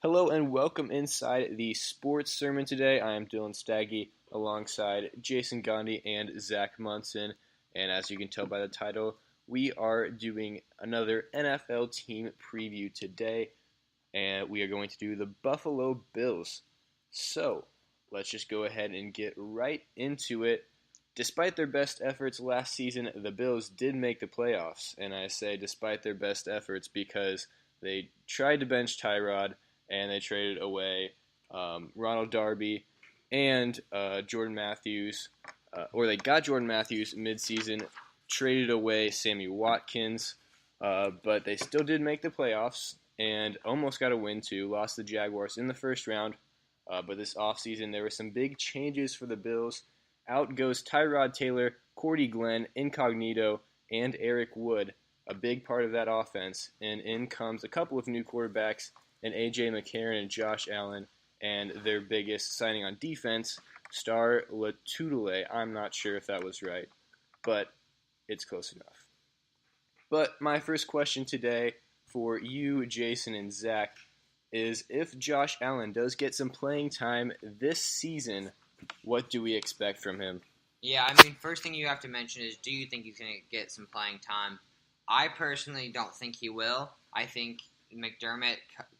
Hello and welcome inside the sports sermon today. I am Dylan Staggy alongside Jason Gandhi and Zach Munson. And as you can tell by the title, we are doing another NFL team preview today. And we are going to do the Buffalo Bills. So let's just go ahead and get right into it. Despite their best efforts last season, the Bills did make the playoffs. And I say despite their best efforts because they tried to bench Tyrod, and they traded away Ronald Darby and Jordan Matthews, or they got Jordan Matthews midseason, traded away Sammy Watkins, but they still did make the playoffs and almost got a win too. Lost the Jaguars in the first round, but this offseason there were some big changes for the Bills. Out goes Tyrod Taylor, Cordy Glenn, Incognito, and Eric Wood, a big part of that offense, and in comes a couple of new quarterbacks, and A.J. McCarron and Josh Allen, and their biggest signing on defense, Star Latulippe. I'm not sure if that was right, but it's close enough. But my first question today for you, Jason and Zach, is if Josh Allen does get some playing time this season, what do we expect from him? Yeah, I mean, first thing you have to mention is, do you think he's going to get some playing time? I personally don't think he will. I think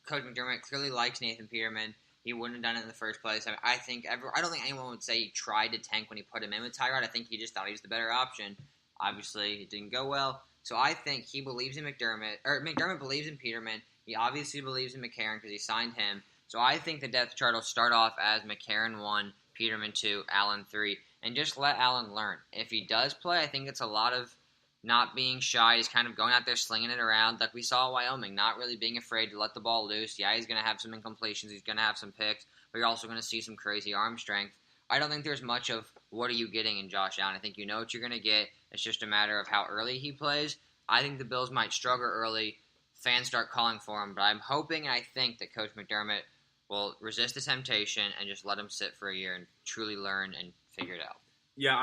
Coach McDermott clearly likes Nathan Peterman. He wouldn't have done it in the first place. I don't think anyone would say he tried to tank when he put him in with Tyrod. I think he just thought he was the better option. Obviously, it didn't go well. So I think he believes in McDermott, or McDermott believes in Peterman. He obviously believes in McCarron because he signed him. So I think the depth chart will start off as McCarron 1, Peterman 2, Allen 3, and just let Allen learn. If he does play, I think it's a lot of not being shy. He's kind of going out there slinging it around like we saw at Wyoming, not really being afraid to let the ball loose. Yeah, he's going to have some incompletions. He's going to have some picks, but you're also going to see some crazy arm strength. I don't think there's much of what are you getting in Josh Allen. I think you know what you're going to get. It's just a matter of how early he plays. I think the Bills might struggle early. Fans start calling for him, but I'm hoping and I think that Coach McDermott will resist the temptation and just let him sit for a year and truly learn and figure it out. Yeah,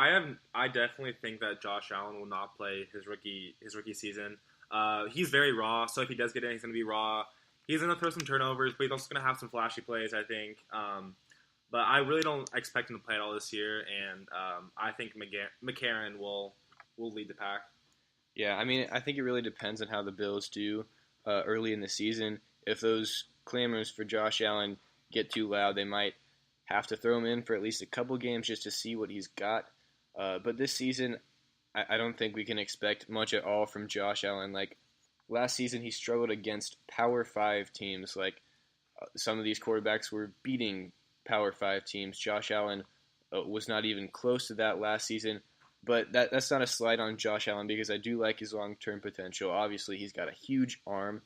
I definitely think that Josh Allen will not play his rookie season. He's very raw, so if he does get in, he's going to be raw. He's going to throw some turnovers, but he's also going to have some flashy plays, I think. But I really don't expect him to play at all this year, and I think McCarron will lead the pack. Yeah, I mean, I think it really depends on how the Bills do early in the season. If those clamors for Josh Allen get too loud, they might have to throw him in for at least a couple games just to see what he's got. But this season, I don't think we can expect much at all from Josh Allen. Like, last season, he struggled against Power 5 teams. Like, some of these quarterbacks were beating Power 5 teams. Josh Allen was not even close to that last season. But that's not a slight on Josh Allen because I do like his long-term potential. Obviously, he's got a huge arm.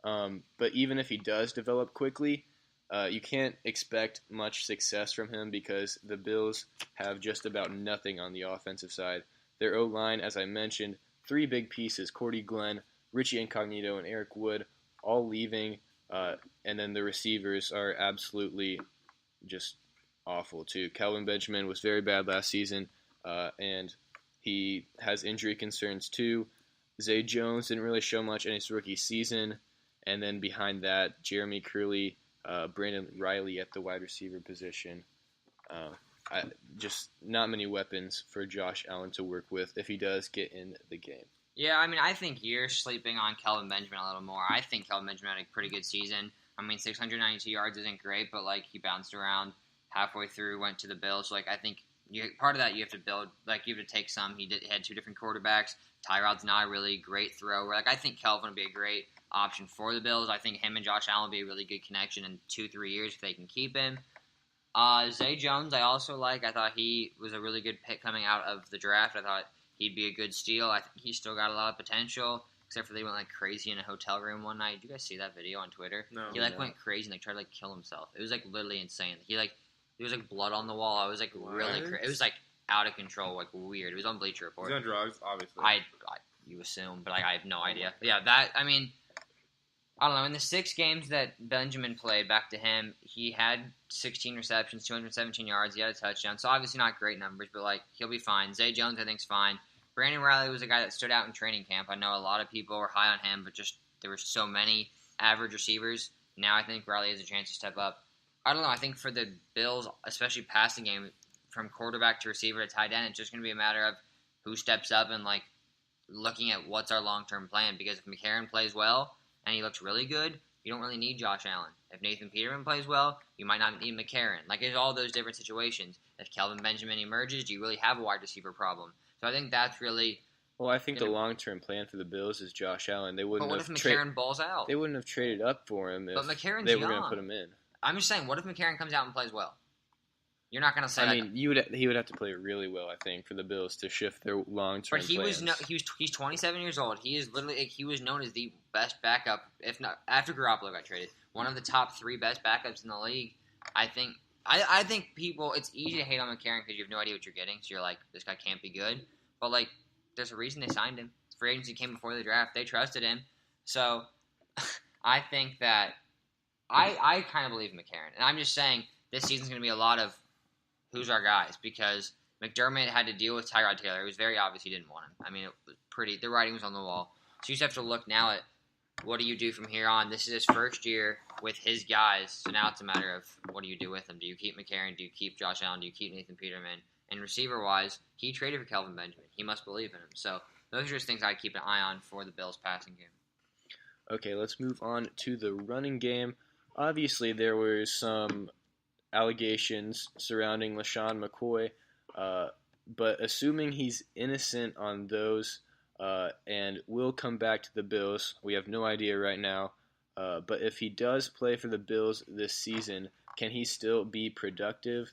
But even if he does develop quickly, you can't expect much success from him because the Bills have just about nothing on the offensive side. Their O-line, as I mentioned, 3 big pieces, Cordy Glenn, Richie Incognito, and Eric Wood, all leaving. And then the receivers are absolutely just awful, too. Calvin Benjamin was very bad last season, and he has injury concerns, too. Zay Jones didn't really show much in his rookie season. And then behind that, Jeremy Curley, Brandon Riley at the wide receiver position. Just not many weapons for Josh Allen to work with if he does get in the game. Yeah, I mean, I think you're sleeping on Kelvin Benjamin a little more. I think Kelvin Benjamin had a pretty good season. I mean, 692 yards isn't great, but, he bounced around halfway through, went to the Bills. So, I think part of that you have to build. You have to take some. He had 2 different quarterbacks. Tyrod's not a really great thrower. I think Kelvin would be a great option for the Bills. I think him and Josh Allen will be a really good connection in 2-3 years if they can keep him. Zay Jones, I also like. I thought he was a really good pick coming out of the draft. I thought he'd be a good steal. I think he's still got a lot of potential, except for they went crazy in a hotel room one night. Did you guys see that video on Twitter? No. He went crazy and tried to kill himself. It was literally insane. There was blood on the wall. I was really crazy. It was out of control, weird. It was on Bleacher Report. He's on drugs, obviously. You assume, but I have no idea. But yeah, I don't know. In the 6 games that Benjamin played, back to him, he had 16 receptions, 217 yards. He had a touchdown. So obviously not great numbers, but he'll be fine. Zay Jones, I think, is fine. Brandon Riley was a guy that stood out in training camp. I know a lot of people were high on him, but just there were so many average receivers Now I think Riley has a chance to step up. I don't know. I think for the Bills, especially passing game, from quarterback to receiver to tight end, it's just going to be a matter of who steps up and looking at what's our long-term plan. Because if McCarron plays well and he looks really good, you don't really need Josh Allen. If Nathan Peterman plays well, you might not need McCarron. It's all those different situations. If Kelvin Benjamin emerges, do you really have a wide receiver problem? So I think that's really. Well, I think the long-term plan for the Bills is Josh Allen. They wouldn't. But what if McCarron balls out? They wouldn't have traded up for him if McCarron's they were going to put him in. I'm just saying, what if McCarron comes out and plays well? You're not going to say. I mean, he would have to play really well, I think, for the Bills to shift their long-term. But he's 27 years old. He is literally he was known as the best backup, if not after Garoppolo got traded, one of the top 3 best backups in the league. I think people. It's easy to hate on McCarron because you have no idea what you're getting. So you're like, this guy can't be good. But there's a reason they signed him. Free agency came before the draft. They trusted him. So I think that I kind of believe in McCarron. And I'm just saying this season's going to be a lot of who's our guys because McDermott had to deal with Tyrod Taylor. It was very obvious he didn't want him. I mean, it was pretty. The writing was on the wall. So you just have to look now at what do you do from here on. This is his first year with his guys. So now it's a matter of what do you do with them. Do you keep McCarron? Do you keep Josh Allen? Do you keep Nathan Peterman? And receiver-wise, he traded for Kelvin Benjamin. He must believe in him. So those are just things I keep an eye on for the Bills' passing game. Okay, let's move on to the running game. Obviously, there were some allegations surrounding LaShawn McCoy, but assuming he's innocent on those and will come back to the Bills, we have no idea right now. But if he does play for the Bills this season, can he still be productive,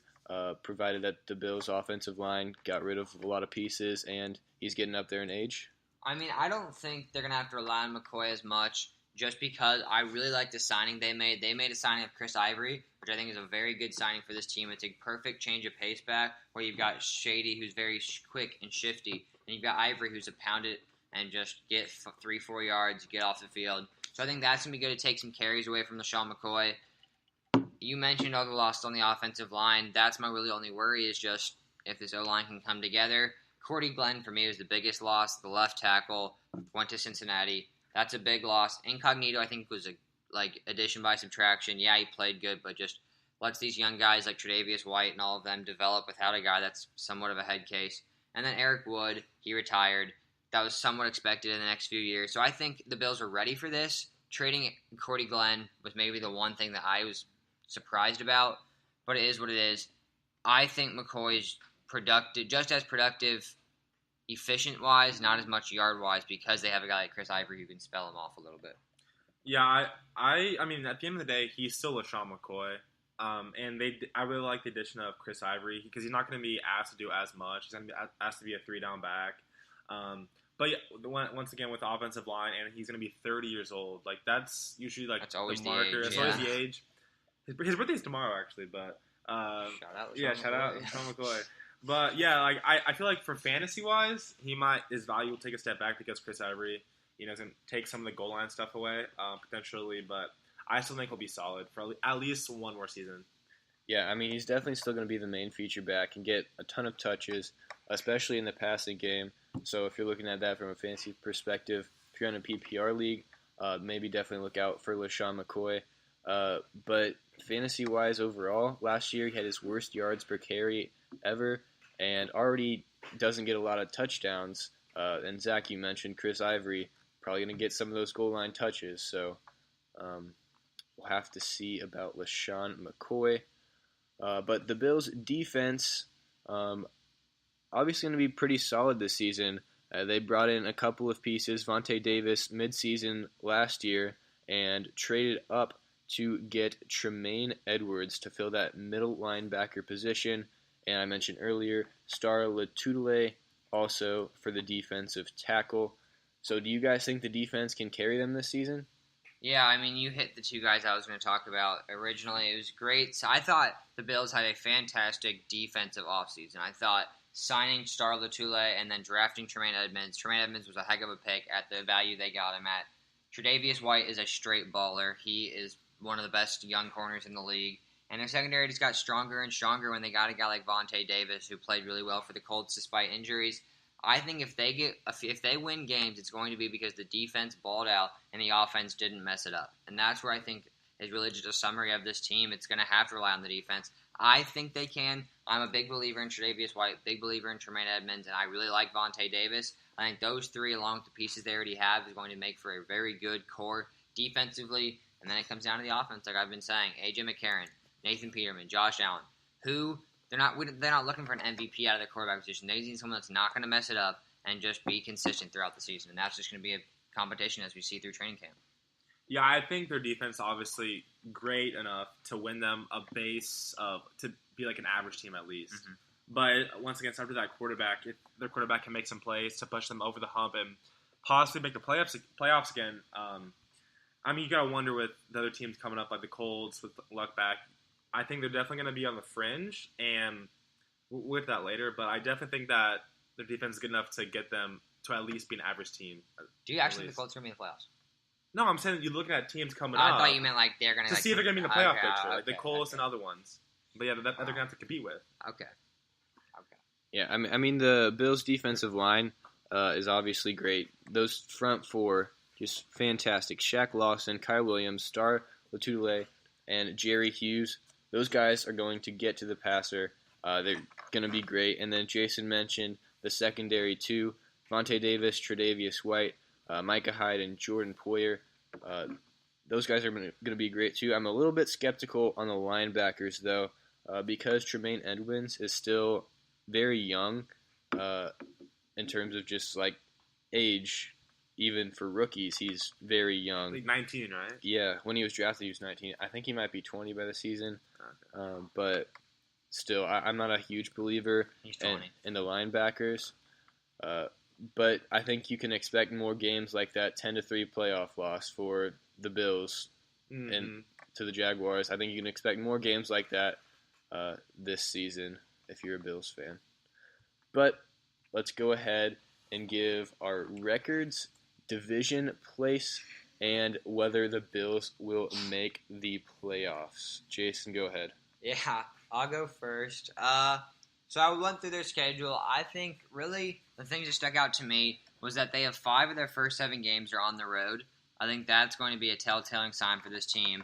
provided that the Bills' offensive line got rid of a lot of pieces and he's getting up there in age? I mean, I don't think they're going to have to rely on McCoy as much just because I really like the signing they made. They made a signing of Chris Ivory, which I think is a very good signing for this team. It's a perfect change of pace back where you've got Shady, who's very quick and shifty, and you've got Ivory, who's a pound it and just get 3-4 yards, get off the field. So I think that's going to be good to take some carries away from LaShawn McCoy. You mentioned all the loss on the offensive line. That's my really only worry is just if this O-line can come together. Cordy Glenn, for me, was the biggest loss. The left tackle went to Cincinnati. That's a big loss. Incognito, I think, was addition by subtraction. Yeah, he played good, but just lets these young guys like Tre'Davious White and all of them develop without a guy that's somewhat of a head case. And then Eric Wood, he retired. That was somewhat expected in the next few years. So I think the Bills were ready for this. Trading Cordy Glenn was maybe the one thing that I was surprised about, but it is what it is. I think McCoy's productive, just as productive, efficient-wise, not as much yard-wise, because they have a guy like Chris Ivory who can spell him off a little bit. Yeah, I mean, at the end of the day, he's still LaShawn McCoy. And I really like the addition of Chris Ivory because he's not going to be asked to do as much. He's going to be asked to be a 3-down back. But yeah, once again with the offensive line, and he's going to be 30 years old. That's usually that's always the marker. That's always the age. His birthday's tomorrow, actually. But shout out LaShawn McCoy. But yeah, I feel like for fantasy wise, his value will take a step back because Chris Ivory, doesn't take some of the goal line stuff away potentially. But I still think he'll be solid for at least one more season. Yeah, I mean, he's definitely still going to be the main feature back and get a ton of touches, especially in the passing game. So if you're looking at that from a fantasy perspective, if you're in a PPR league, maybe definitely look out for LaShawn McCoy. But fantasy-wise overall, last year he had his worst yards per carry ever and already doesn't get a lot of touchdowns. And Zach, you mentioned Chris Ivory, probably going to get some of those goal line touches. So we'll have to see about LaShawn McCoy. But the Bills' defense obviously going to be pretty solid this season. They brought in a couple of pieces, Vontae Davis midseason last year, and traded up to get Tremaine Edwards to fill that middle linebacker position. And I mentioned earlier, Star Latulippe also for the defensive tackle. So do you guys think the defense can carry them this season? Yeah, I mean, you hit the two guys I was going to talk about originally. It was great. So I thought the Bills had a fantastic defensive offseason. I thought signing Star Latulippe and then drafting Tremaine Edmunds. Tremaine Edmunds was a heck of a pick at the value they got him at. Tre'Davious White is a straight baller. He is one of the best young corners in the league. And their secondary just got stronger and stronger when they got a guy like Vontae Davis, who played really well for the Colts despite injuries. I think if they win games, it's going to be because the defense balled out and the offense didn't mess it up. And that's where I think is really just a summary of this team. It's going to have to rely on the defense. I think they can. I'm a big believer in Tre'Davious White, big believer in Tremaine Edmonds, and I really like Vontae Davis. I think those three, along with the pieces they already have, is going to make for a very good core defensively. And then it comes down to the offense, like I've been saying. A.J. McCarron, Nathan Peterman, Josh Allen, who they're not looking for an MVP out of their quarterback position. They need someone that's not going to mess it up and just be consistent throughout the season. And that's just going to be a competition as we see through training camp. Yeah, I think their defense is obviously great enough to win them a base of to be like an average team at least. Mm-hmm. But once again, it's up to that quarterback. If their quarterback can make some plays to push them over the hump and possibly make the playoffs again. I mean, you gotta wonder with the other teams coming up, like the Colts with luck back. I think they're definitely going to be on the fringe, and we'll get to that later. But I definitely think that their defense is good enough to get them to at least be an average team. Do you actually think the Colts are going to be in the playoffs? No, I'm saying you're looking at teams coming up. I thought you meant like they're going to see if they're going to be in the playoff picture, like the Colts and other ones. But yeah, they're going to have to compete with. Okay. Yeah, I mean the Bills' defensive line is obviously great. Those front four, just fantastic. Shaq Lawson, Kyle Williams, Star Lotulelei, and Jerry Hughes. Those guys are going to get to the passer. They're going to be great. And then Jason mentioned the secondary too. Vontae Davis, Tre'Davious White, Micah Hyde, and Jordan Poyer. Those guys are going to be great too. I'm a little bit skeptical on the linebackers though, because Tremaine Edmonds is still very young in terms of just like age. Even for rookies, he's very young. Like 19, right? Yeah, when he was drafted, he was 19. I think he might be 20 by the season. Okay. But still, I'm not a huge believer in the linebackers. But I think you can expect more games like that 10-3 playoff loss for the Bills and to the Jaguars. I think you can expect more games like that this season if you're a Bills fan. But let's go ahead and give our records, division place, and whether the Bills will make the playoffs. Jason, go ahead. Yeah, I'll go first. So I went through their schedule. I think really the things that stuck out to me was that they have 5 of their first 7 games are on the road. I think that's going to be a telltale sign for this team.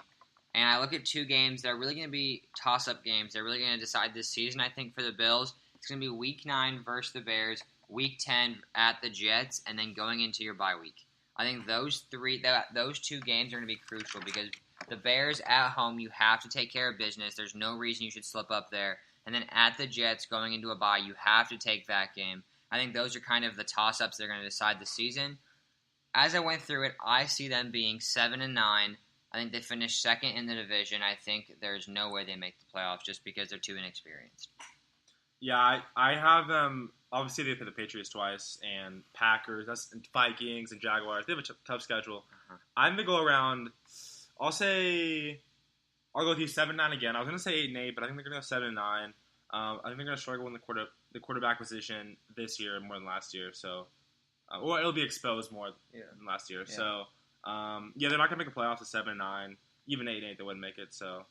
And I look at 2 games that are really going to be toss-up games. They're really going to decide this season, I think, for the Bills. It's going to be Week 9 versus the Bears, Week 10 at the Jets, and then going into your bye week. I think those 2 games are going to be crucial because the Bears at home, you have to take care of business. There's no reason you should slip up there. And then at the Jets, going into a bye, you have to take that game. I think those are kind of the toss-ups that are going to decide the season. As I went through it, I see them being 7-9. I think they finished second in the division. I think there's no way they make the playoffs just because they're too inexperienced. Yeah, I have them. Obviously, they play the Patriots twice and Packers, and Vikings and Jaguars. They have a tough schedule. Uh-huh. I'm gonna go around. I'll go with you 7-9 again. I was gonna say 8-8, but I think they're gonna go 7-9. I think they're gonna struggle in the quarterback position this year more than last year. So, or it'll be exposed more than last year. Yeah. So, they're not gonna make a playoffs at 7-9. Even 8-8, they wouldn't make it. So.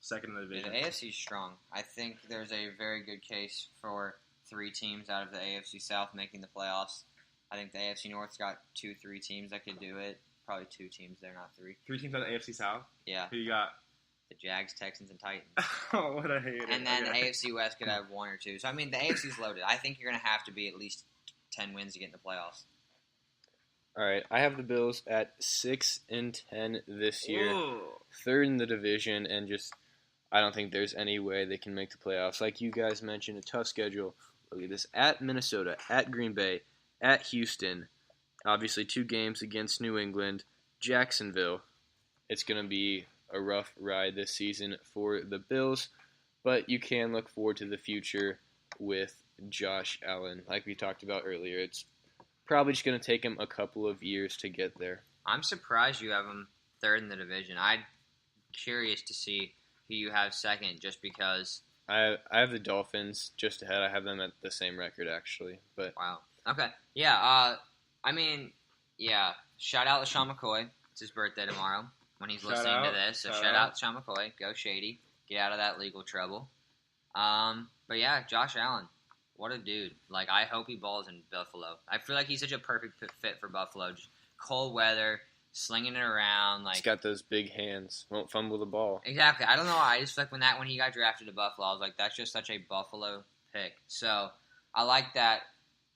Second in the division. Yeah, the AFC is strong. I think there's a very good case for 3 teams out of the AFC South making the playoffs. I think the AFC North's got 2-3 teams that could do it. Probably 2 teams there, not 3. 3 teams out of the AFC South? Yeah. Who you got? The Jags, Texans, and Titans. Oh, what a hater. And then the AFC West could have 1 or 2. So, I mean, the AFC's loaded. I think you're going to have to be at least 10 wins to get in the playoffs. All right, I have the Bills at 6-10 this year. Ooh. 3rd in the division, and just I don't think there's any way they can make the playoffs. Like you guys mentioned, a tough schedule. Look at this. At Minnesota, at Green Bay, at Houston. Obviously, 2 games against New England. Jacksonville. It's going to be a rough ride this season for the Bills. But you can look forward to the future with Josh Allen. Like we talked about earlier, it's probably just going to take him a couple of years to get there. I'm surprised you have him 3rd in the division. I'm curious to see who you have 2nd, just because. I have the Dolphins just ahead. I have them at the same record, actually. But wow. Okay. Yeah. Shout out to LaShawn McCoy. It's his birthday tomorrow when he's listening to this. So shout out to Sean McCoy. Go Shady. Get out of that legal trouble. But yeah, Josh Allen. What a dude. Like, I hope he balls in Buffalo. I feel like he's such a perfect fit for Buffalo. Just cold weather, slinging it around. He's got those big hands. Won't fumble the ball. Exactly. I don't know why. I just feel like when he got drafted to Buffalo, I was like, that's just such a Buffalo pick. So I like that.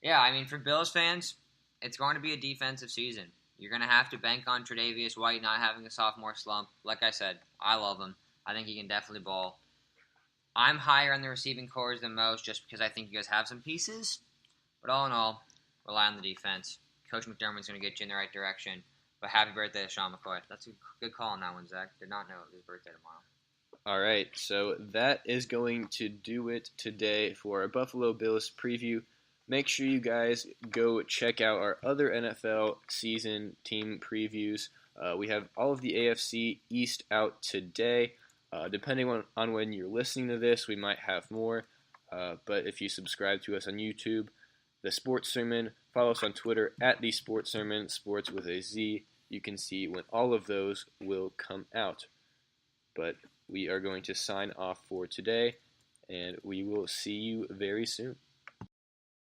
Yeah, I mean, for Bills fans, it's going to be a defensive season. You're going to have to bank on Tre'Davious White not having a sophomore slump. Like I said, I love him. I think he can definitely ball. I'm higher on the receiving cores than most just because I think you guys have some pieces. But all in all, rely on the defense. Coach McDermott's going to get you in the right direction. But happy birthday to Sean McCoy. That's a good call on that one, Zach. Did not know it was his birthday tomorrow. All right, so that is going to do it today for our Buffalo Bills preview. Make sure you guys go check out our other NFL season team previews. We have all of the AFC East out today. Depending on when you're listening to this, we might have more. But if you subscribe to us on YouTube, The Sports Sermon, follow us on Twitter at The Sports Sermon, sports with a Z. You can see when all of those will come out. But we are going to sign off for today, and we will see you very soon.